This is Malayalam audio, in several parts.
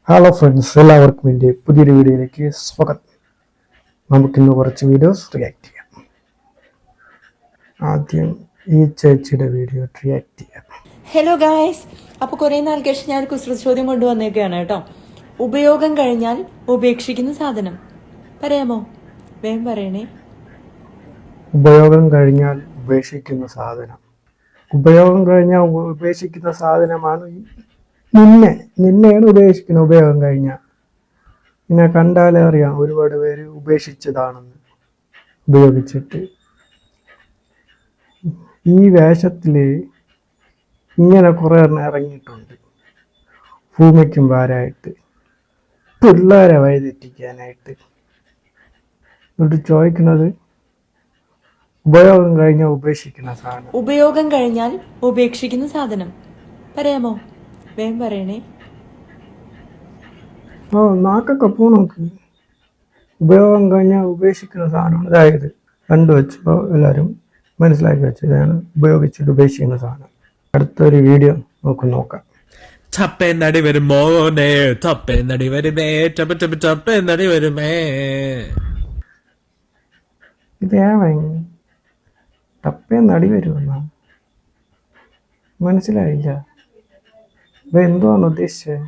ഹലോ ഫ്രണ്ട്സ്, എല്ലാവർക്കും എൻ്റെ പുതിയൊരു വീഡിയോയിലേക്ക് സ്വാഗതം. നമുക്കിന്ന് കുറച്ച് വീഡിയോസ് റിയാക്ട് ചെയ്യാം. ആദ്യം ഈ ചേച്ചിയുടെ വീഡിയോ റിയാക്ട് ചെയ്യാം. ഹലോ ഗായ്സ്, അപ്പോൾ കുറേ നാൾ കഴിച്ച് ഞാൻ കുസൃതി ചോദ്യം കൊണ്ടുവന്നേക്കാണ് കേട്ടോ. ഉപയോഗം കഴിഞ്ഞാൽ ഉപേക്ഷിക്കുന്ന സാധനം പറയാമോ? വേഗം പറയണേ. ഉപയോഗം കഴിഞ്ഞാൽ ഉപേക്ഷിക്കുന്ന സാധനം. ഉപയോഗം കഴിഞ്ഞാൽ ഉപേക്ഷിക്കുന്ന സാധനമാണ് നിന്നെയാണ് ഉപേക്ഷിക്കുന്നത്. ഉപയോഗം കഴിഞ്ഞാൽ നിന്നെ കണ്ടാലേ അറിയാം ഒരുപാട് പേര് ഉപേക്ഷിച്ചതാണെന്ന്. ഉപയോഗിച്ചിട്ട് ഈ വേഷത്തില് ഇങ്ങനെ കുറെ എണ്ണം ഇറങ്ങിയിട്ടുണ്ട്. ഭൂമിക്കും ഭാരമായിട്ട്, പിള്ളേരെ വഴിതെറ്റിക്കാനായിട്ട്. എന്നിട്ട് ചോദിക്കുന്നത് ഉപയോഗം കഴിഞ്ഞാൽ ഉപേക്ഷിക്കുന്ന സാധനം. ഉപയോഗം കഴിഞ്ഞാൽ ഉപേക്ഷിക്കുന്ന സാധനം പറയാമോ? വേഗം പറയണേ. നാക്കൊക്കെ പോണോക്ക്. ഉപയോഗം കഴിഞ്ഞാൽ ഉപേക്ഷിക്കുന്ന സാധനമാണ്. അതായത് കണ്ടുവച്ചപ്പോൾ എല്ലാവരും മനസ്സിലാക്കി വെച്ചു, ഇതാണ് ഉപയോഗിച്ചിട്ട് ഉപേക്ഷിക്കുന്ന സാധനം. അടുത്തൊരു വീഡിയോ നോക്കാം. ടപ്പേന്നടി വരുമോ ടപ്പേന്നടി വരുമേ ടപ്പേന്നടി വരുമേ. ഇതേവൻ ടപ്പേന്നടി വരുമെന്നാ മനസ്സിലായില്ല. ഇപ്പൊ എന്തുവാണ് ഉദ്ദേശിച്ചത്?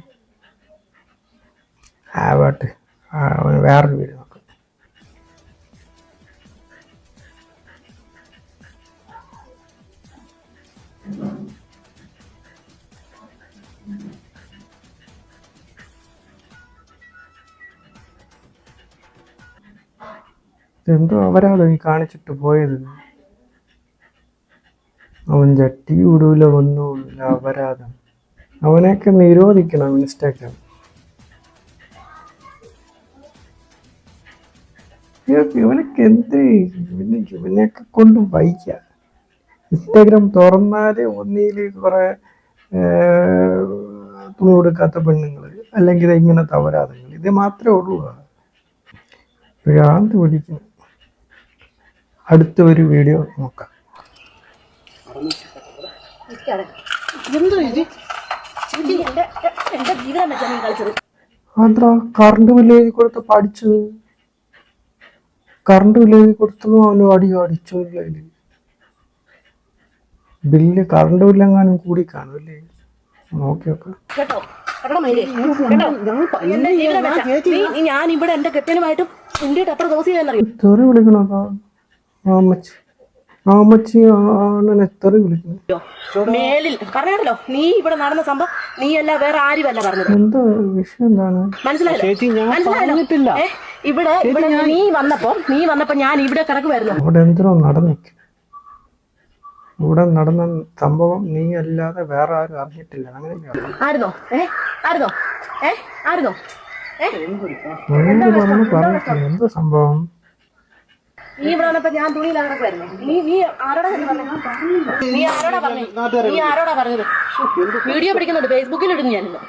ആവട്ടെ, വേറൊരു വീഡിയോ നോക്കാം. എന്തോ അവരാണ് ഈ കാണിച്ചിട്ട് പോയത്. അവൻ ചട്ടി വിടൂല, ഒന്നുമില്ല, അപരാധം. അവനെയൊക്കെ നിരോധിക്കണം ഇൻസ്റ്റാഗ്രാം. ഇവനൊക്കെ എന്ത് ഇവനെയൊക്കെ കൊണ്ട് വയ്യ. ഇൻസ്റ്റാഗ്രാം തുറന്നാല് ഒന്നില് കുറെ തുണി കൊടുക്കാത്ത പെണ്ണുങ്ങൾ, അല്ലെങ്കിൽ ഇങ്ങനത്തെ അപരാധങ്ങൾ, ഇത് മാത്രമേ ഉള്ളൂ. ഭ്രാന്ത് പിടിക്കുന്നു. അടുത്ത ഒരു വീഡിയോ നോക്കാം. അതാ കറണ്ട് ബില്ല് എഴുതി കൊടുത്ത് പഠിച്ചത്. കറണ്ട് ബില്ല് എഴുതി കൊടുത്തതും അവന് അടിച്ചു. ബില്ല് കറണ്ട് ബില്ലെങ്ങാനും കൂടി കാണുമല്ലേ? നോക്കി നോക്കാം. ഞാൻ ഇവിടെ എന്റെ കെട്ടിനുമായിട്ടും എത്ര ദിവസം തെറി വിളിക്കണോ? അമ്മച്ചി തെറി വിളിക്കുന്നു. മേലിൽ പറഞ്ഞല്ലോ, നീ ഇവിടെ നടന്ന സംഭവം നീ അല്ല, വേറെ ആരുമല്ല പറഞ്ഞത്. എന്താ വിഷയം? എന്താണ് മനസ്സിലായല്ലോ? ഇവിടെ നീ വന്നപ്പോ ഞാൻ ഇവിടെ കിടക്കുമായിരുന്നു. അവിടെ എന്തോ നടന്നിക്ക്. ഇവിടെ നടന്ന സംഭവം നീ അല്ലാതെ വേറെ ആരും അറിഞ്ഞിട്ടില്ല. ആയിരുന്നോ? പറഞ്ഞിട്ടില്ല. എന്തോ സംഭവം? നീ ഇവിടെ വന്നപ്പോ ഞാൻ തുണിയിലാണ് കിടക്കുമായിരുന്നു. നീ ആരോടാ പറഞ്ഞത്? വീഡിയോ പിടിക്കുന്നുണ്ട്, ഫേസ്ബുക്കിൽ ഇടുന്നു ഞാനിന്ന്.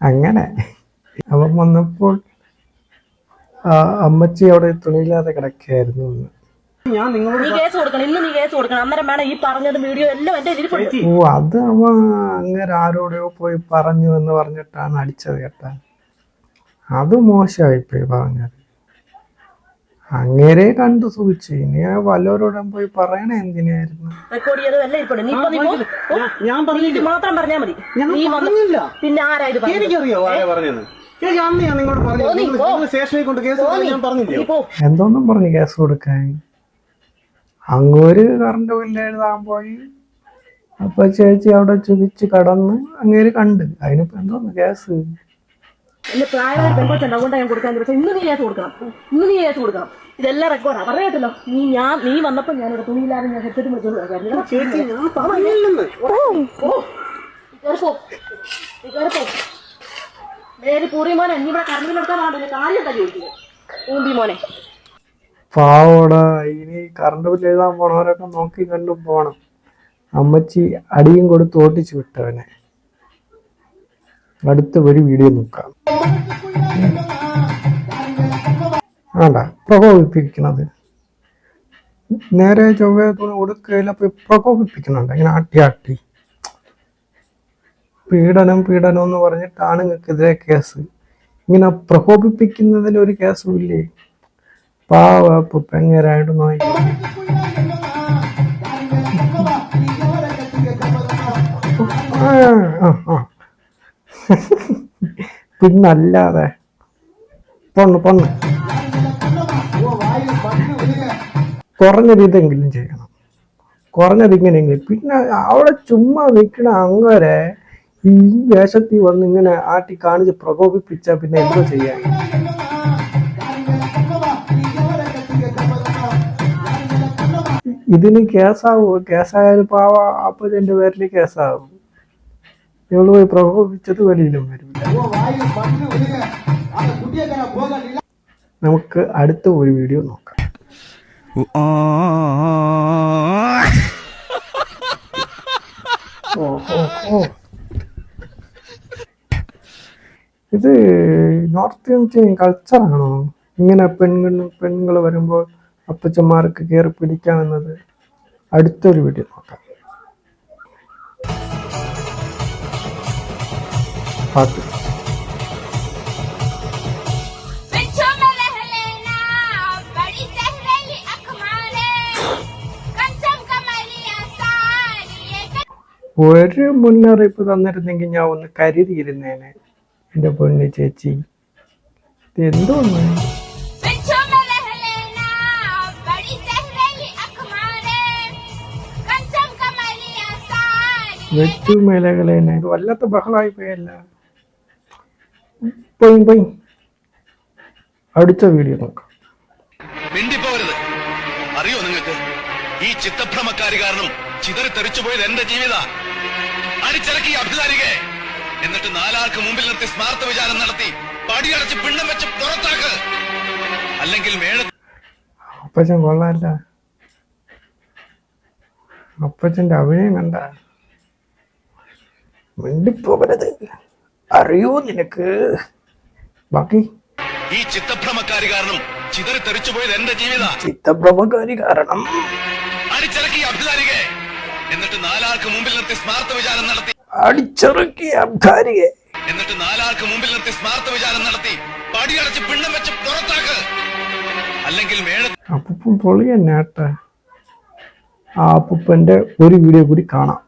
അങ്ങനെ അവൻ വന്നപ്പോൾ അമ്മച്ചി അവിടെ തുണിയില്ലാതെ കിടക്കായിരുന്നു. നീ കേസ് കൊടുക്കണം, ഇന്ന് നീ കേസ് കൊടുക്കണം. അന്നേരം വേണം ഈ പറഞ്ഞത് വീഡിയോ എല്ലാം എന്റെ ഇതിൽ. അത് അവൻ അങ്ങനെ ആരോടെയോ പോയി പറഞ്ഞു എന്ന് പറഞ്ഞിട്ടാണ് അടിച്ചത് കേട്ടാ. അത് മോശമായിപ്പോയി പറഞ്ഞത്. അങ്ങേരെ കണ്ടു സൂചിച്ചു. ഇനി വല്ലവരോടും പോയി പറയണേ എന്തിനായിരുന്നു? റെക്കോർഡ് ചെയ്തതല്ലേ ഇരിപ്പുണ്ട്. നീ മാത്രം പറഞ്ഞാൽ മതി. പിന്നെ ആരാ ഇത് എന്തോന്നും പറഞ്ഞു കേസ് കൊടുക്കാൻ? അങ്ങോര് കറണ്ട് ബില്ല് എഴുതാൻ പോയി. അപ്പൊ ചേച്ചി അവിടെ ചുതിച്ച് കടന്ന് അങ്ങേര് കണ്ട്. അതിനിപ്പോ എന്തോന്ന് കേസ്? പ്രായമായ പെൺകൊച്ചുണ്ട്, അതുകൊണ്ടാണ് ഞാൻ കൊടുക്കാൻ. ഇന്ന് നീ കേസ് കൊടുക്കണം. ഇതെല്ലാം റെക്കോർഡാ. പറയട്ടല്ലോ, നീ വന്നപ്പോ ഞാനിവിടെ തുണിയില്ലാതെ ഞാൻ ഹെഡ്സെറ്റ് പൂറിമോനെ നീ ഇവിടെ കറണ്ടിലെടുക്കാനാണല്ലോ കാര്യം എന്താ ചോദിക്കുന്നത്? ഊമ്പി മോനെ പാവോടാ. ഇനി കറണ്ട് ബില്ല് എഴുതാൻ പോണവരൊക്കെ നോക്കി കണ്ടു പോണം. അമ്മച്ചി അടിയും കൊടുത്ത് ഓട്ടിച്ചു വിട്ടവനെ. അടുത്ത ഒരു വീഡിയോ നോക്കാം. വേണ്ട പ്രകോപിപ്പിക്കുന്നത്. നേരെ ചൊവ്വ തുണി കൊടുക്കുകയില്ല, പ്രകോപിപ്പിക്കുന്നുണ്ട്. ഇങ്ങനെ ആട്ടി പീഡനം പീഡനം എന്ന് പറഞ്ഞിട്ട് ആണുങ്ങൾക്കെതിരെ കേസ്. ഇങ്ങനെ പ്രകോപിപ്പിക്കുന്നതിന് ഒരു കേസും ഇല്ലേ? പാവ പെങ്ങരായിട്ട് നോയി. പിന്നല്ലാതെ പൊണ്ണ് കുറഞ്ഞൊരിതെങ്കിലും ചെയ്യണം, കുറഞ്ഞതിങ്ങനെയെങ്കിലും. പിന്നെ അവിടെ ചുമ്മാ നിൽക്കണ അങ്ങനെ ഈ വേഷത്തിൽ വന്ന് ഇങ്ങനെ ആട്ടി കാണിച്ച് പ്രകോപിപ്പിച്ച പിന്നെ എന്തോ ചെയ്യാൻ? ഇതിന് കേസാവോ? കേസായാലും പാവ അപ്പൻ്റെ പേരിൽ കേസാവും. ഇവള് പോയി പ്രകോപിപ്പിച്ചത് വെളിയിലും വരില്ല. നമുക്ക് അടുത്ത ഒരു വീഡിയോ നോക്കാം. ഇത് നോർത്ത് ഇന്ത്യൻ കൾച്ചറാണോ ഇങ്ങനെ പെണ്ണുങ്ങൾ വരുമ്പോൾ അപ്പച്ചന്മാർക്ക് കയറി പിടിക്കാമെന്നത്? അടുത്തൊരു വീഡിയോ നോക്കാം. പാട്ട് ഒരു മുന്നറിയിപ്പ് തന്നിരുന്നെങ്കിൽ ഞാൻ ഒന്ന് കരുതിയിരുന്നേനെ. എന്റെ പൊന്നു ചേച്ചി, ഇത് എന്തോന്ന്? വെച്ചു മേലകളെ ഇത് വല്ലാത്ത ബഹളായി പോയല്ല. പോയി അടുത്ത വീഡിയോ നോക്കാം. അറിയോ നിങ്ങൾക്ക്, ഈ ചിത്തഭ്രമക്കാരി കാരണം ചിതറി തെറിച്ചു പോയത് എന്റെ ജീവിത. അടിച്ചിറക്കി അബ്ദുലാരികെ, എന്നിട്ട് നാലാൾക്ക് മുമ്പിൽ നിർത്തി സ്മാർത്ഥ വിചാരം നടത്തി പടിയടച്ച് പിണ്ണം വെച്ച് പുറത്താക്ക്. അല്ലെങ്കിൽ അപ്പച്ചൻ കൊള്ളാല്ല. അപ്പച്ചന്റെ അഭിനയം കണ്ട മിണ്ടിപ്പോകരുത്. അറിയോ നിനക്ക്? ബാക്കി ഈ ചിത്തഭ്രമക്കാരി കാരണം ചിതറി തെറിച്ചു പോയത് എന്റെ ജീവിത. ചിത്തഭ്രമക്കാരി കാരണം അടിച്ചിറക്കി അബ്ദുലാരികെ, എന്നിട്ട് നാലാൾക്ക് മുമ്പിൽ നിർത്തി സ്മാർത്ഥ വിചാരം നടത്തി അടിച്ചിറക്കി അബ്ദാരിയെ, എന്നിട്ട് നാലാൾക്ക് മുമ്പിൽ നിർത്തി സ്മാർത്ഥ വിചാരം നടത്തി പടിയടച്ച് പിണ്ണം വെച്ച് പുറത്താക്ക്. അല്ലെങ്കിൽ അപ്പൂപ്പൻ പൊളിയന്നേട്ട. ആ അപ്പൂപ്പന്റെ ഒരു വീഡിയോ കൂടി കാണാം.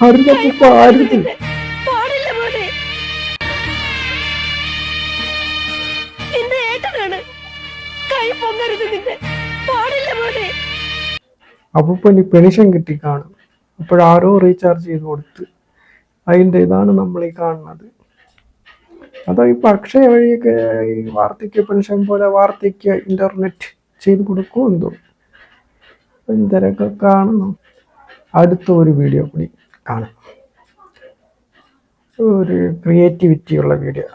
അരുതപ്പൂപ്പ അരുത്. അപ്പൂപ്പന് പെൻഷൻ കിട്ടി കാണും. അപ്പോഴാരോ റീചാർജ് ചെയ്ത് കൊടുത്ത് അതിൻ്റെ ഇതാണ് നമ്മൾ ഈ കാണുന്നത്. അതോ ഇപ്പൊ അക്ഷയ വഴിയൊക്കെ ഈ വാർദ്ധക്യ പെൻഷൻ പോലെ വാർദ്ധക്യ ഇന്റർനെറ്റ് ചെയ്ത് കൊടുക്കുമോ എന്തോ എന്തൊക്കെ കാണണം. അടുത്ത ഒരു വീഡിയോ കൂടി കാണാം. ഒരു ക്രിയേറ്റിവിറ്റി ഉള്ള വീഡിയോ.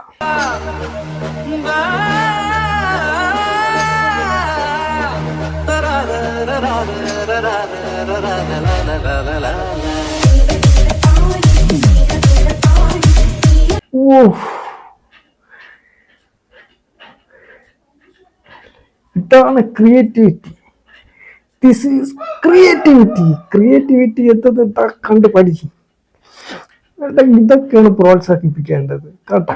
ഇതാണ് creativity. This is creativity. Creativity എത്തത് കണ്ട് പഠിക്കും. ഇതൊക്കെയാണ് പ്രോത്സാഹിപ്പിക്കേണ്ടത് കേട്ടോ.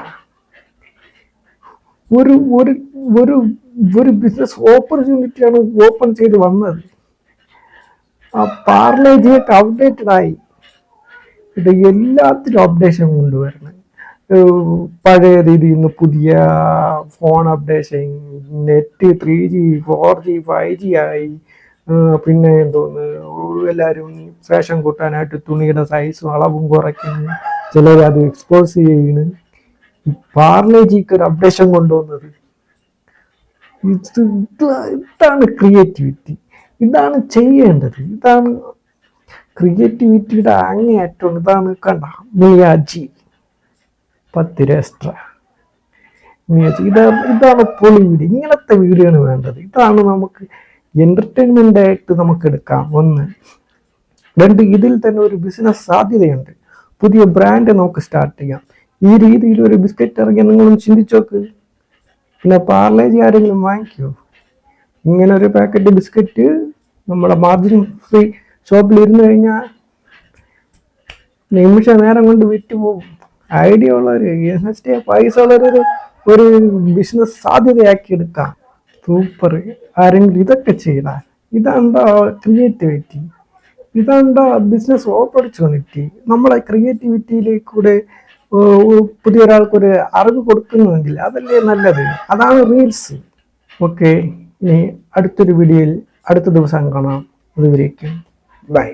ഒരു ഒരു ഒരു ഒരു ബിസിനസ് ഓപ്പർച്യൂണിറ്റിയാണ് ഓപ്പൺ ചെയ്ത് വന്നത്. ആ പാർലേജിയൊക്കെ അപ്ഡേറ്റഡ് ആയി. ഇത് എല്ലാത്തിനും അപ്ഡേഷൻ കൊണ്ടുവരണം. പഴയ രീതിയിൽ നിന്ന് പുതിയ phone updation, net 3G 4G 5G ആയി. പിന്നെ എന്തോന്ന് എല്ലാവരും ഫാഷൻ കൂട്ടാനായിട്ട് തുണിയുടെ സൈസും അളവും കുറയ്ക്കുന്നു. ചിലർ അത് എക്സ്പോസ് ചെയ്യുന്നു. പാർലേജിക്ക് ഒരു അപ്ഡേഷൻ കൊണ്ടുവന്നത് ഇതാണ് ക്രിയേറ്റിവിറ്റി. ഇതാണ് ചെയ്യേണ്ടത്. ഇതാണ് ക്രിയേറ്റിവിറ്റിയുടെ അങ്ങേയറ്റം. ഇതാണ് കണ്ട മിയാജി 10 എക്സ്ട്രാ മിയാജി. ഇതാണ് പൊളി വീഡിയോ. ഇങ്ങനത്തെ വീഡിയോ ആണ് വേണ്ടത്. ഇതാണ് നമുക്ക് എന്റർടൈൻമെന്റ് ആയിട്ട് നമുക്ക് എടുക്കാം. 1 2 ഇതിൽ തന്നെ ഒരു ബിസിനസ് സാധ്യതയുണ്ട്. പുതിയ ബ്രാൻഡ് നമുക്ക് സ്റ്റാർട്ട് ചെയ്യാം. ഈ രീതിയിൽ ഒരു ബിസ്ക്കറ്റ് ഇറങ്ങിയാൽ നിങ്ങളും ചിന്തിച്ചോക്ക്. പിന്നെ പാർലേജി ആരെങ്കിലും വാങ്ങിക്കോ? ഇങ്ങനെ ഒരു പാക്കറ്റ് ബിസ്ക്കറ്റ് നമ്മളെ മാർജിൻ ഫ്രീ ഷോപ്പിൽ ഇരുന്ന് കഴിഞ്ഞാൽ നിമിഷ നേരം കൊണ്ട് വിറ്റ് പോകും. ഐഡിയ ഉള്ളവർ, ഇൻവെസ്റ്റ് പൈസ ഉള്ളവർ ഒരു ബിസിനസ് സാധ്യതയാക്കി എടുക്കാം. സൂപ്പർ. ആരെങ്കിലും ഇതൊക്കെ ചെയ്താൽ ഇതാണ്ടോ ക്രിയേറ്റിവിറ്റി, ഇതാണ്ടോ ബിസിനസ് ഓപ്പർച്യൂണിറ്റി. നമ്മളെ ക്രിയേറ്റിവിറ്റിയിലേക്കൂടെ പുതിയൊരാൾക്കൊരു അറിവ് കൊടുക്കുന്നുവെങ്കിൽ അതല്ലേ നല്ലത്. അതാണ് റീൽസ്. ഓക്കെ, ഇനി അടുത്തൊരു വീഡിയോയിൽ അടുത്ത ദിവസം കാണാം. അതുവരേക്കും ബൈ.